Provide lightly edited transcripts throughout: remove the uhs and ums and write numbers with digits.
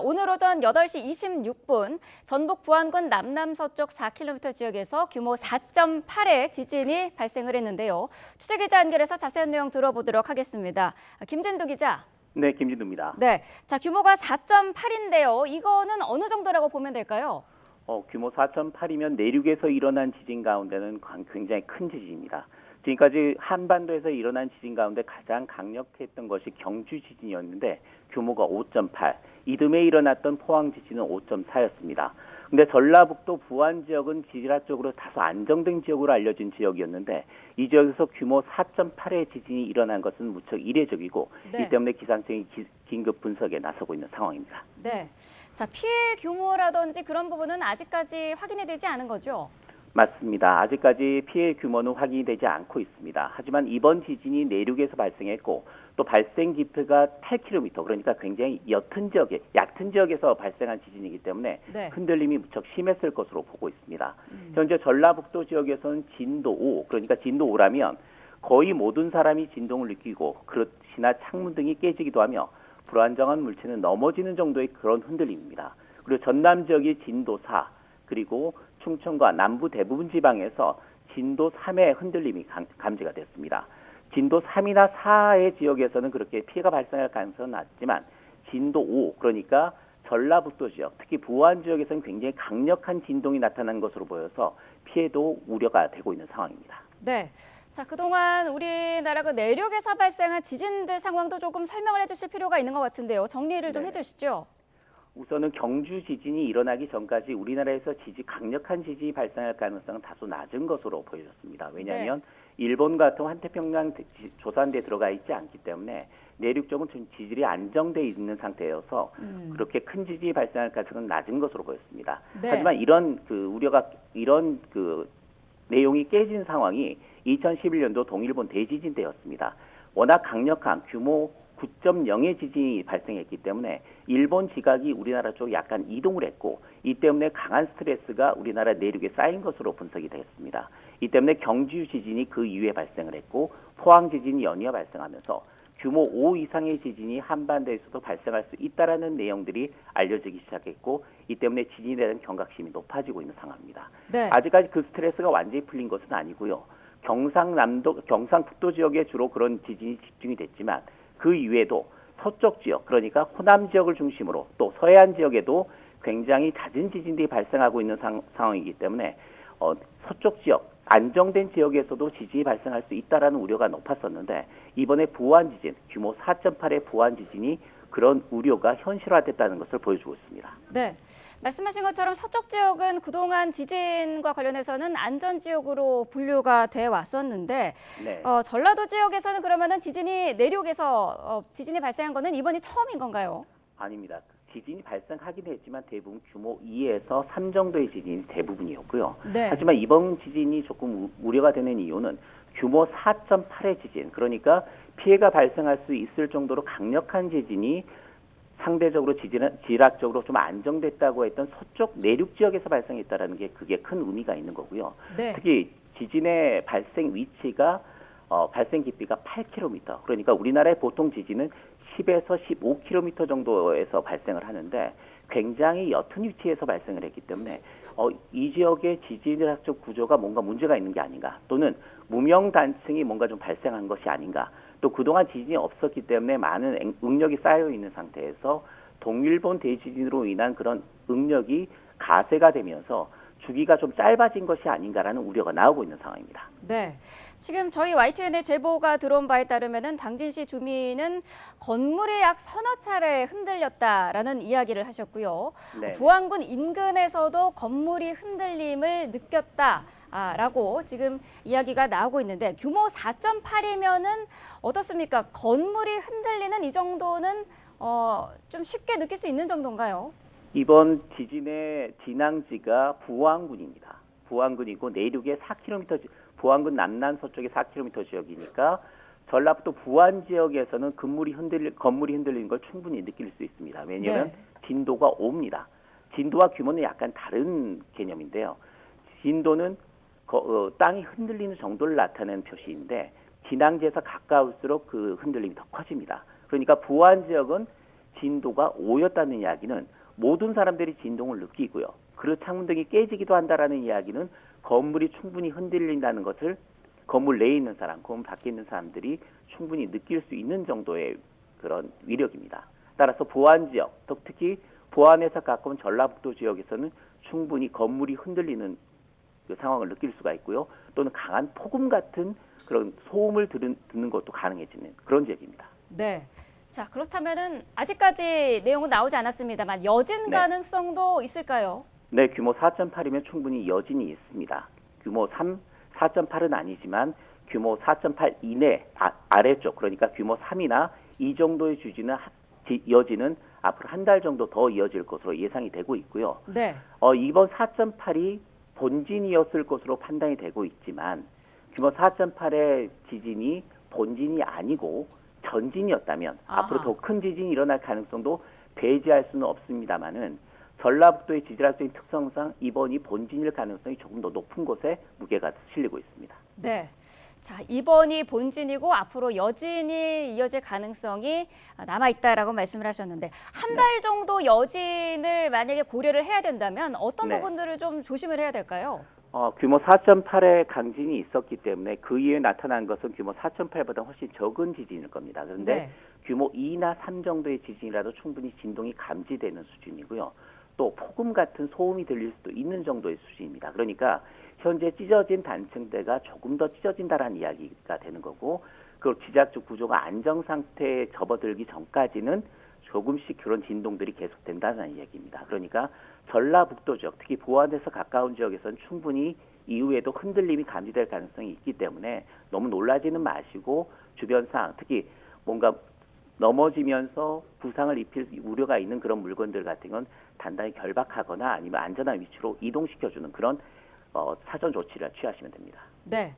오늘 오전 8시 26분 전북 부안군 남남서쪽 4km 지역에서 규모 4.8의 지진이 발생을 했는데요. 취재기자 연결해서 자세한 내용 들어보도록 하겠습니다. 김진두 기자. 네, 김진두입니다. 네, 자 규모가 4.8인데요. 이거는 어느 정도라고 보면 될까요? 규모 4.8이면 내륙에서 일어난 지진 가운데는 굉장히 큰 지진입니다. 지금까지 한반도에서 일어난 지진 가운데 가장 강력했던 것이 경주 지진이었는데 규모가 5.8, 이듬해 일어났던 포항 지진은 5.4였습니다. 근데 전라북도 부안 지역은 지질학적으로 다소 안정된 지역으로 알려진 지역이었는데 이 지역에서 규모 4.8의 지진이 일어난 것은 무척 이례적이고 네. 이 때문에 기상청이 긴급 분석에 나서고 있는 상황입니다. 네, 자 피해 규모라든지 그런 부분은 아직까지 확인이 되지 않은 거죠? 맞습니다. 아직까지 피해 규모는 확인이 되지 않고 있습니다. 하지만 이번 지진이 내륙에서 발생했고 또 발생 깊이가 8km, 그러니까 굉장히 얕은 지역에서 발생한 지진이기 때문에 네. 흔들림이 무척 심했을 것으로 보고 있습니다. 현재 전라북도 지역에서는 진도 5, 그러니까 진도 5라면 거의 모든 사람이 진동을 느끼고 그릇이나 창문 등이 깨지기도 하며 불안정한 물체는 넘어지는 정도의 그런 흔들림입니다. 그리고 전남 지역이 진도 4, 그리고 충청과 남부 대부분 지방에서 진도 3의 흔들림이 감지가 됐습니다. 진도 3이나 4의 지역에서는 그렇게 피해가 발생할 가능성은 낮지만 진도 5, 그러니까 전라북도 지역, 특히 부안 지역에서는 굉장히 강력한 진동이 나타난 것으로 보여서 피해도 우려가 되고 있는 상황입니다. 네. 자, 그동안 우리나라 그 내륙에서 발생한 지진들 상황도 조금 설명을 해주실 필요가 있는 것 같은데요. 정리를 좀 해주시죠. 우선은 경주 지진이 일어나기 전까지 우리나라에서 강력한 지진이 발생할 가능성은 다소 낮은 것으로 보여졌습니다. 왜냐하면 일본 같은 환태평양 조산대에 들어가 있지 않기 때문에 내륙 쪽은 좀 지질이 안정돼 있는 상태여서 그렇게 큰 지진이 발생할 가능성은 낮은 것으로 보였습니다. 네. 하지만 이런 내용이 깨진 상황이 2011년도 동일본 대지진 때였습니다. 워낙 강력한 규모 9.0의 지진이 발생했기 때문에 일본 지각이 우리나라 쪽에 약간 이동을 했고 이 때문에 강한 스트레스가 우리나라 내륙에 쌓인 것으로 분석이 되었습니다. 이 때문에 경주 지진이 그 이후에 발생을 했고 포항 지진이 연이어 발생하면서 규모 5 이상의 지진이 한반도에서도 발생할 수 있다라는 내용들이 알려지기 시작했고 이 때문에 지진에 대한 경각심이 높아지고 있는 상황입니다. 네. 아직까지 그 스트레스가 완전히 풀린 것은 아니고요. 경상북도 지역에 주로 그런 지진이 집중이 됐지만 그 이외에도 서쪽 지역, 그러니까 호남 지역을 중심으로 또 서해안 지역에도 굉장히 잦은 지진들이 발생하고 있는 상황이기 때문에 서쪽 지역, 안정된 지역에서도 지진이 발생할 수 있다라는 우려가 높았었는데 이번에 부안 지진, 규모 4.8의 부안 지진이 그런 우려가 현실화됐다는 것을 보여주고 있습니다. 네, 말씀하신 것처럼 서쪽 지역은 그동안 지진과 관련해서는 안전지역으로 분류가 돼 왔었는데 네. 전라도 지역에서는 그러면은 지진이 내륙에서 지진이 발생한 거는 이번이 처음인 건가요? 아닙니다. 지진이 발생하긴 했지만 대부분 규모 2에서 3 정도의 지진이 대부분이었고요. 네. 하지만 이번 지진이 조금 우려가 되는 이유는 규모 4.8의 지진, 그러니까 피해가 발생할 수 있을 정도로 강력한 지진이 상대적으로 지질학적으로 좀 안정됐다고 했던 서쪽 내륙 지역에서 발생했다는 게 그게 큰 의미가 있는 거고요. 네. 특히 지진의 발생 위치가 발생 깊이가 8km, 그러니까 우리나라의 보통 지진은 10에서 15km 정도에서 발생을 하는데 굉장히 옅은 위치에서 발생을 했기 때문에 이 지역의 지질학적 구조가 뭔가 문제가 있는 게 아닌가, 또는 무명단층이 뭔가 좀 발생한 것이 아닌가, 또 그동안 지진이 없었기 때문에 많은 응력이 쌓여 있는 상태에서 동일본 대지진으로 인한 그런 응력이 가세가 되면서 주기가 좀 짧아진 것이 아닌가라는 우려가 나오고 있는 상황입니다. 네, 지금 저희 YTN의 제보가 들어온 바에 따르면은 당진시 주민은 건물이 약 서너 차례 흔들렸다라는 이야기를 하셨고요. 네. 부안군 인근에서도 건물이 흔들림을 느꼈다라고 지금 이야기가 나오고 있는데 규모 4.8이면은 어떻습니까? 건물이 흔들리는 이 정도는 좀 쉽게 느낄 수 있는 정도인가요? 이번 지진의 진앙지가 부안군입니다. 부안군이고 내륙에 4km, 부안군 남남서쪽에 4km 지역이니까 전라북도 부안 지역에서는 건물이 흔들리는 걸 충분히 느낄 수 있습니다. 왜냐하면 진도가 5입니다. 진도와 규모는 약간 다른 개념인데요. 진도는 땅이 흔들리는 정도를 나타내는 표시인데 진앙지에서 가까울수록 그 흔들림이 더 커집니다. 그러니까 부안 지역은 진도가 5였다는 이야기는 모든 사람들이 진동을 느끼고요. 그리고 창문등이 깨지기도 한다라는 이야기는 건물이 충분히 흔들린다는 것을 건물 내에 있는 사람, 건물 밖에 있는 사람들이 충분히 느낄 수 있는 정도의 그런 위력입니다. 따라서 보안 지역, 특히 보안에서 가까운 전라북도 지역에서는 충분히 건물이 흔들리는 그 상황을 느낄 수가 있고요. 또는 강한 폭음 같은 그런 소음을 듣는 것도 가능해지는 그런 지역입니다. 네. 자, 그렇다면은 아직까지 내용은 나오지 않았습니다만 여진 네. 가능성도 있을까요? 네, 규모 4.8이면 충분히 여진이 있습니다. 규모 3, 4.8은 아니지만 규모 4.8 이내 아래쪽, 그러니까 규모 3이나 이 정도의 여진은 앞으로 한 달 정도 더 이어질 것으로 예상이 되고 있고요. 네. 이번 4.8이 본진이었을 것으로 판단이 되고 있지만 규모 4.8의 지진이 본진이 아니고 전진이었다면 아하. 앞으로 더 큰 지진이 일어날 가능성도 배제할 수는 없습니다만은 전라북도의 지질학적인 특성상 이번이 본진일 가능성이 조금 더 높은 곳에 무게가 실리고 있습니다. 네. 자, 이번이 본진이고 앞으로 여진이 이어질 가능성이 남아있다라고 말씀을 하셨는데 한 달 정도 여진을 만약에 고려를 해야 된다면 어떤 네. 부분들을 좀 조심을 해야 될까요? 규모 4.8의 강진이 있었기 때문에 그 이후에 나타난 것은 규모 4.8보다 훨씬 적은 지진일 겁니다. 그런데 네. 규모 2나 3 정도의 지진이라도 충분히 진동이 감지되는 수준이고요. 또 폭음 같은 소음이 들릴 수도 있는 정도의 수준입니다. 그러니까 현재 찢어진 단층대가 조금 더 찢어진다라는 이야기가 되는 거고, 그 지질학적 구조가 안정 상태에 접어들기 전까지는 조금씩 그런 진동들이 계속된다는 이야기입니다. 그러니까 전라북도 지역, 특히 보안에서 가까운 지역에서는 충분히 이후에도 흔들림이 감지될 가능성이 있기 때문에 너무 놀라지는 마시고 주변 상황, 특히 뭔가 넘어지면서 부상을 입힐 우려가 있는 그런 물건들 같은 건 단단히 결박하거나 아니면 안전한 위치로 이동시켜주는 그런 사전 조치를 취하시면 됩니다. 네.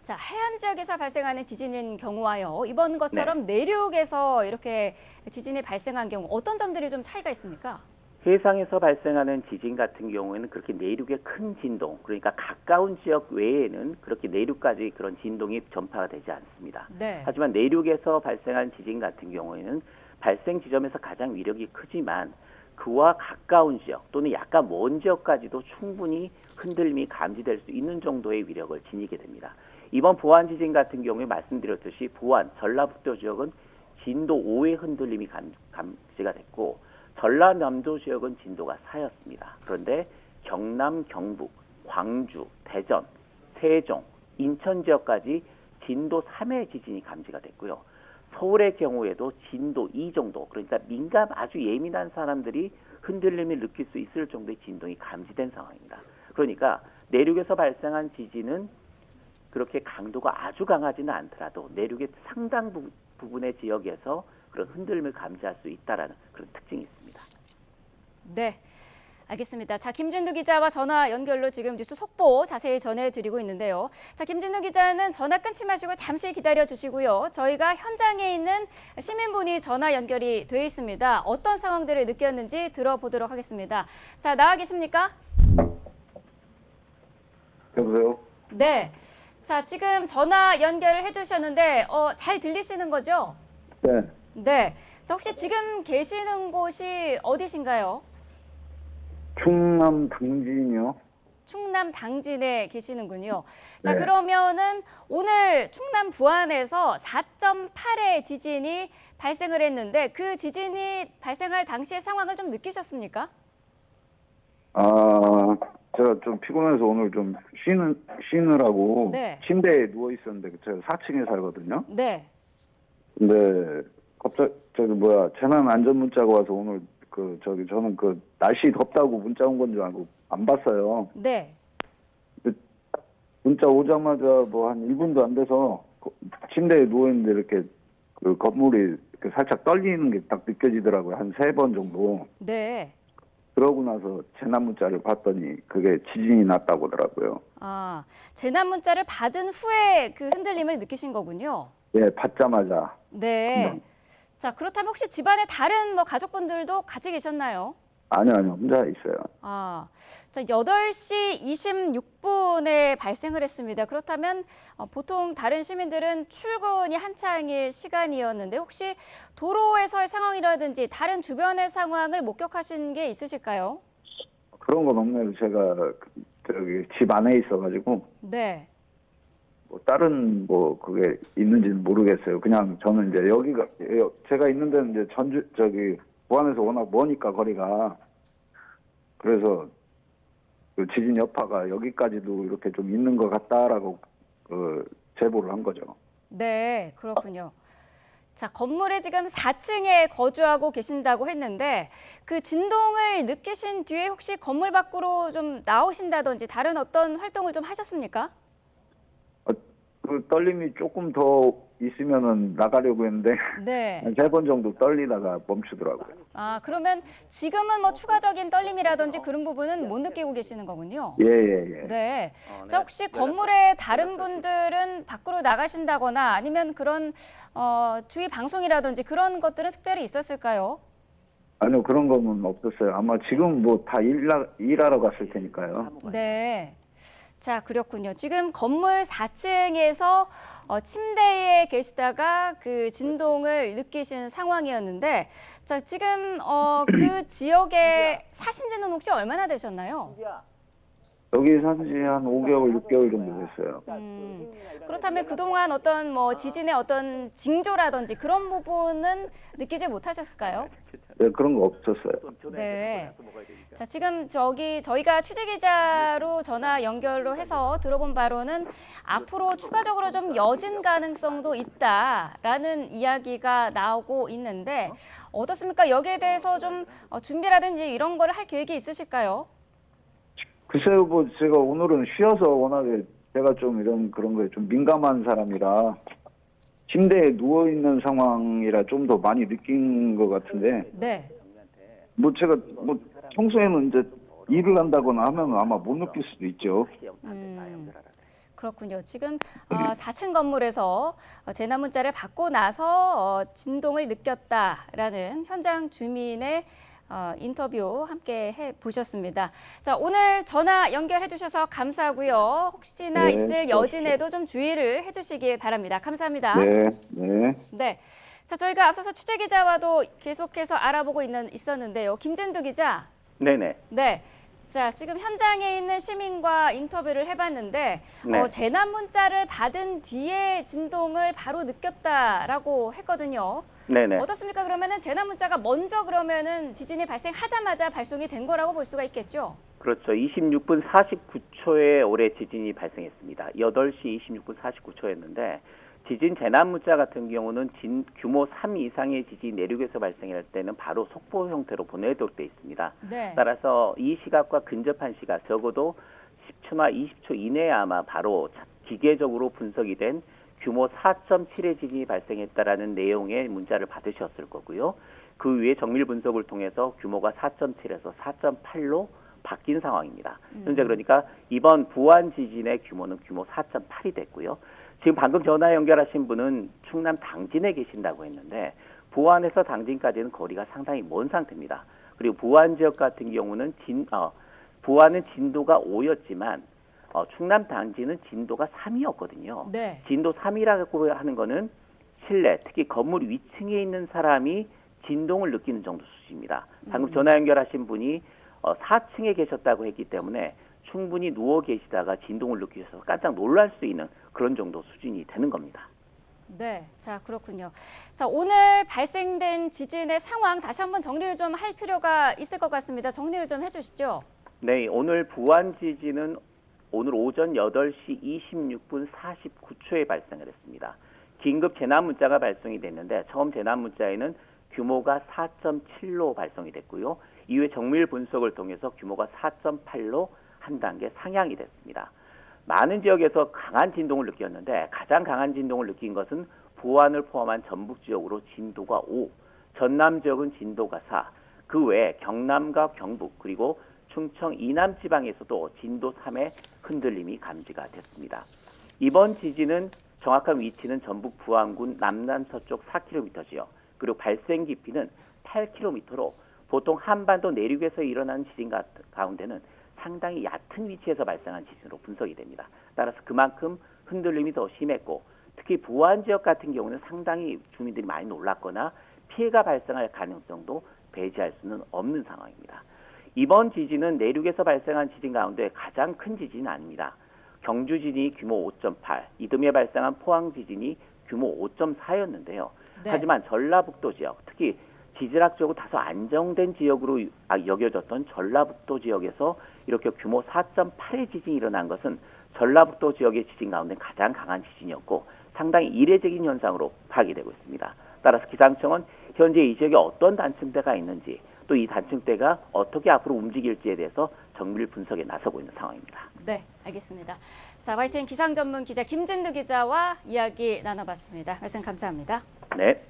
자, 해안 지역에서 발생하는 지진인 경우와요. 이번 것처럼 내륙에서 이렇게 지진이 발생한 경우 어떤 점들이 좀 차이가 있습니까? 해상에서 발생하는 지진 같은 경우에는 그렇게 내륙의 큰 진동, 그러니까 가까운 지역 외에는 그렇게 내륙까지 그런 진동이 전파가 되지 않습니다. 네. 하지만 내륙에서 발생한 지진 같은 경우에는 발생 지점에서 가장 위력이 크지만 그와 가까운 지역 또는 약간 먼 지역까지도 충분히 흔들림이 감지될 수 있는 정도의 위력을 지니게 됩니다. 이번 보안 지진 같은 경우에 말씀드렸듯이 보안, 전라북도 지역은 진도 5의 흔들림이 감지가 됐고 전라남도 지역은 진도가 4였습니다. 그런데 경남, 경북, 광주, 대전, 세종, 인천 지역까지 진도 3의 지진이 감지가 됐고요. 서울의 경우에도 진도 2 정도, 그러니까 아주 예민한 사람들이 흔들림을 느낄 수 있을 정도의 진동이 감지된 상황입니다. 그러니까 내륙에서 발생한 지진은 그렇게 강도가 아주 강하지는 않더라도 내륙의 상당 부분의 지역에서 그런 흔들림을 감지할 수 있다는 그런 특징이 있습니다. 네. 알겠습니다. 자, 김진두 기자와 전화 연결로 지금 뉴스 속보 자세히 전해드리고 있는데요. 자, 김진두 기자는 전화 끊지 마시고 잠시 기다려 주시고요. 저희가 현장에 있는 시민분이 전화 연결이 돼 있습니다. 어떤 상황들을 느꼈는지 들어보도록 하겠습니다. 자, 나와 계십니까? 여보세요? 네. 자, 지금 전화 연결을 해주셨는데 잘 들리시는 거죠? 네. 네. 저 혹시 지금 계시는 곳이 어디신가요? 충남 당진이요. 충남 당진에 계시는군요. 자, 네. 그러면은 오늘 충남 부안에서 4.8의 지진이 발생을 했는데 그 지진이 발생할 당시의 상황을 좀 느끼셨습니까? 제가 좀 피곤해서 오늘 좀 쉬느라고 네. 침대에 누워 있었는데 제가 4층에 살거든요. 네. 근데 갑자기 재난 안전 문자가 와서 오늘 저는 날씨 덥다고 문자 온 건 줄 알고 안 봤어요. 네. 문자 오자마자 한 1분도 안 돼서 침대에 누워 있는데 이렇게 그 건물이 이렇게 살짝 떨리는 게 딱 느껴지더라고요. 한 3번 정도. 네. 그러고 나서 재난 문자를 봤더니 그게 지진이 났다고 하더라고요. 아, 재난 문자를 받은 후에 그 흔들림을 느끼신 거군요. 예, 받자마자. 네. 자, 그렇다면 혹시 집안에 다른 가족분들도 같이 계셨나요? 아니요, 혼자 있어요. 아, 자, 8시 26분에 발생을 했습니다. 그렇다면 보통 다른 시민들은 출근이 한창일 시간이었는데 혹시 도로에서의 상황이라든지 다른 주변의 상황을 목격하신 게 있으실까요? 그런 건 없네요. 제가 저기 집 안에 있어가지고 네. 뭐 다른 뭐 그게 있는지는 모르겠어요. 그냥 저는 이제 여기가 제가 있는 데는 이제 저기 부안에서 워낙 머니까 거리가 그래서 그 지진 여파가 여기까지도 이렇게 좀 있는 것 같다라고 제보를 한 거죠. 네, 그렇군요. 자, 건물에 지금 4층에 거주하고 계신다고 했는데 그 진동을 느끼신 뒤에 혹시 건물 밖으로 좀 나오신다든지 다른 어떤 활동을 좀 하셨습니까? 그 떨림이 조금 더 있으면은 나가려고 했는데 네. 한 3번 정도 떨리다가 멈추더라고요. 아, 그러면 지금은 뭐 추가적인 떨림이라든지 그런 부분은 못 느끼고 계시는 거군요. 예. 네. 자, 혹시 건물에 다른 분들은 밖으로 나가신다거나 아니면 그런 주의 방송이라든지 그런 것들은 특별히 있었을까요? 아니요, 그런 거는 없었어요. 아마 지금 뭐 다 일하러 갔을 테니까요. 네. 자, 그렇군요. 지금 건물 4층에서 침대에 계시다가 그 진동을 느끼신 상황이었는데, 자, 지금 그 지역에 사신 지는 혹시 얼마나 되셨나요? 여기 산지 한 5개월, 6개월 정도 됐어요. 그렇다면 그동안 어떤 뭐 지진의 어떤 징조라든지 그런 부분은 느끼지 못하셨을까요? 네, 그런 거 없었어요. 네. 자, 지금 저희가 취재 기자로 전화 연결로 해서 들어본 바로는 앞으로 추가적으로 좀 여진 가능성도 있다라는 이야기가 나오고 있는데 어떻습니까? 여기에 대해서 좀 준비라든지 이런 거를 할 계획이 있으실까요? 글쎄요, 뭐 제가 오늘은 쉬어서 워낙에 제가 좀 그런 거에 좀 민감한 사람이라 침대에 누워 있는 상황이라 좀 더 많이 느낀 것 같은데 네. 뭐 제가 뭐 평소에는 이제 일을 한다거나 하면 아마 못 느낄 수도 있죠. 그렇군요. 지금 4층 건물에서 재난 문자를 받고 나서 진동을 느꼈다라는 현장 주민의 인터뷰 함께 해보셨습니다. 자, 오늘 전화 연결해 주셔서 감사하고요. 혹시나 네, 있을 여진에도 좀 주의를 해주시기 바랍니다. 감사합니다. 네. 네. 자, 저희가 앞서서 취재 기자와도 계속해서 알아보고 있었는데요. 김진두 기자. 네네. 네. 자, 지금 현장에 있는 시민과 인터뷰를 해봤는데 네. 재난 문자를 받은 뒤에 진동을 바로 느꼈다라고 했거든요. 네네. 어떻습니까? 그러면은 재난 문자가 먼저 그러면은 지진이 발생하자마자 발송이 된 거라고 볼 수가 있겠죠? 그렇죠. 26분 49초에 올해 지진이 발생했습니다. 8시 26분 49초였는데 지진 재난 문자 같은 경우는 규모 3 이상의 지진이 내륙에서 발생할 때는 바로 속보 형태로 보내도록 돼 있습니다. 네. 따라서 이 시각과 근접한 시각, 적어도 10초나 20초 이내에 아마 바로 기계적으로 분석이 된 규모 4.7의 지진이 발생했다라는 내용의 문자를 받으셨을 거고요. 그 위에 정밀 분석을 통해서 규모가 4.7에서 4.8로 바뀐 상황입니다. 현재 그러니까 이번 부안 지진의 규모는 규모 4.8이 됐고요. 지금 방금 전화 연결하신 분은 충남 당진에 계신다고 했는데 부안에서 당진까지는 거리가 상당히 먼 상태입니다. 그리고 부안 지역 같은 경우는 부안은 진도가 5였지만 충남 당진은 진도가 3이었거든요. 네. 진도 3이라고 하는 거는 실내, 특히 건물 위층에 있는 사람이 진동을 느끼는 정도 수준입니다. 방금 전화 연결하신 분이 4층에 계셨다고 했기 때문에 충분히 누워 계시다가 진동을 느끼셔서 깜짝 놀랄 수 있는 그런 정도 수준이 되는 겁니다. 네, 자, 그렇군요. 자, 오늘 발생된 지진의 상황 다시 한번 정리를 좀 할 필요가 있을 것 같습니다. 정리를 좀 해주시죠. 네, 오늘 부안 지진은 오늘 오전 8시 26분 49초에 발생을 했습니다. 긴급 재난 문자가 발송이 됐는데 처음 재난 문자에는 규모가 4.7로 발송이 됐고요. 이후에 정밀 분석을 통해서 규모가 4.8로 한 단계 상향이 됐습니다. 많은 지역에서 강한 진동을 느꼈는데 가장 강한 진동을 느낀 것은 부안을 포함한 전북 지역으로 진도가 5, 전남 지역은 진도가 4, 그 외에 경남과 경북 그리고 충청 이남 지방에서도 진도 3의 흔들림이 감지가 됐습니다. 이번 지진은 정확한 위치는 전북 부안군 남남서쪽 4km지요. 그리고 발생 깊이는 8km로 보통 한반도 내륙에서 일어나는 지진 가운데는 상당히 얕은 위치에서 발생한 지진으로 분석이 됩니다. 따라서 그만큼 흔들림이 더 심했고 특히 부안 지역 같은 경우는 상당히 주민들이 많이 놀랐거나 피해가 발생할 가능성도 배제할 수는 없는 상황입니다. 이번 지진은 내륙에서 발생한 지진 가운데 가장 큰 지진은 아닙니다. 경주 지진이 규모 5.8, 이듬해 발생한 포항 지진이 규모 5.4였는데요. 네. 하지만 전라북도 지역, 특히 지질학적으로 다소 안정된 지역으로 여겨졌던 전라북도 지역에서 이렇게 규모 4.8의 지진이 일어난 것은 전라북도 지역의 지진 가운데 가장 강한 지진이었고 상당히 이례적인 현상으로 파악되고 있습니다. 따라서 기상청은 현재 이 지역에 어떤 단층대가 있는지 또 이 단층대가 어떻게 앞으로 움직일지에 대해서 정밀 분석에 나서고 있는 상황입니다. 네, 알겠습니다. 자, YTN 기상 전문 기자 김진두 기자와 이야기 나눠봤습니다. 말씀 감사합니다. 네.